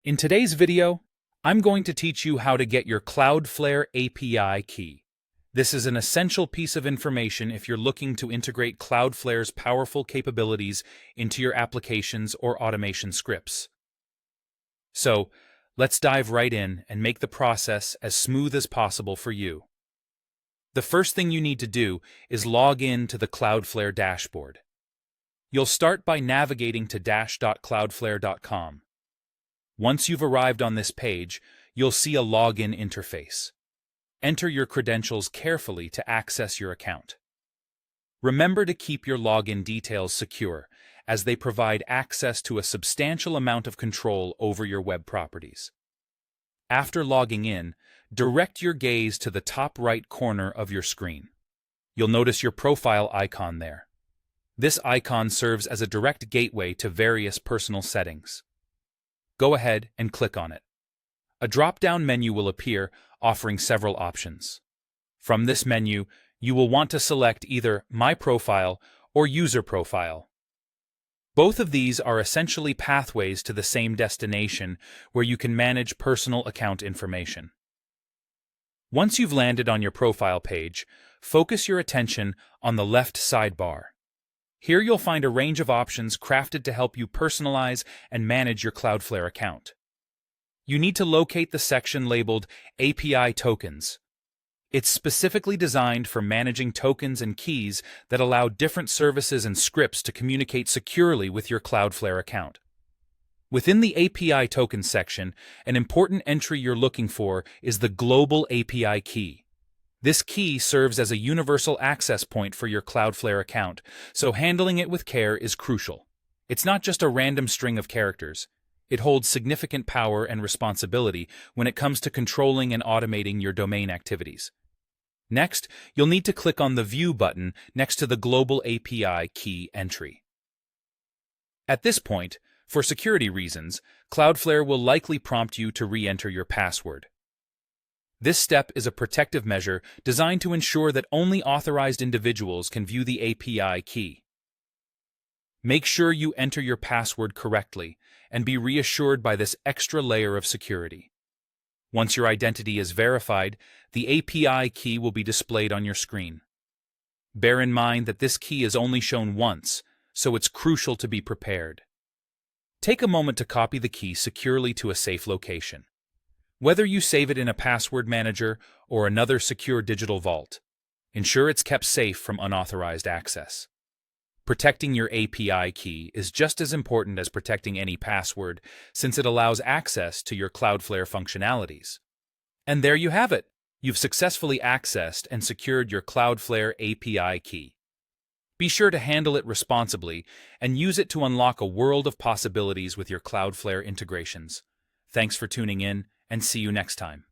In today's video, I'm going to teach you how to get your Cloudflare API key. This is an essential piece of information if you're looking to integrate Cloudflare's powerful capabilities into your applications or automation scripts. So, let's dive right in and make the process as smooth as possible for you. The first thing you need to do is log in to the Cloudflare dashboard. You'll start by navigating to dash.cloudflare.com. Once you've arrived on this page, you'll see a login interface. Enter your credentials carefully to access your account. Remember to keep your login details secure, as they provide access to a substantial amount of control over your web properties. After logging in, direct your gaze to the top right corner of your screen. You'll notice your profile icon there. This icon serves as a direct gateway to various personal settings. Go ahead and click on it. A drop-down menu will appear, offering several options. From this menu, you will want to select either My Profile or User Profile. Both of these are essentially pathways to the same destination where you can manage personal account information. Once you've landed on your profile page, focus your attention on the left sidebar. Here you'll find a range of options crafted to help you personalize and manage your Cloudflare account. You need to locate the section labeled API Tokens. It's specifically designed for managing tokens and keys that allow different services and scripts to communicate securely with your Cloudflare account. Within the API Tokens section, an important entry you're looking for is the Global API Key. This key serves as a universal access point for your Cloudflare account, so handling it with care is crucial. It's not just a random string of characters. It holds significant power and responsibility when it comes to controlling and automating your domain activities. Next, you'll need to click on the View button next to the Global API Key entry. At this point, for security reasons, Cloudflare will likely prompt you to re-enter your password. This step is a protective measure designed to ensure that only authorized individuals can view the API key. Make sure you enter your password correctly and be reassured by this extra layer of security. Once your identity is verified, the API key will be displayed on your screen. Bear in mind that this key is only shown once, so it's crucial to be prepared. Take a moment to copy the key securely to a safe location. Whether you save it in a password manager or another secure digital vault, ensure it's kept safe from unauthorized access. Protecting your API key is just as important as protecting any password, since it allows access to your Cloudflare functionalities. And there you have it! You've successfully accessed and secured your Cloudflare API key. Be sure to handle it responsibly and use it to unlock a world of possibilities with your Cloudflare integrations. Thanks for tuning in, and see you next time.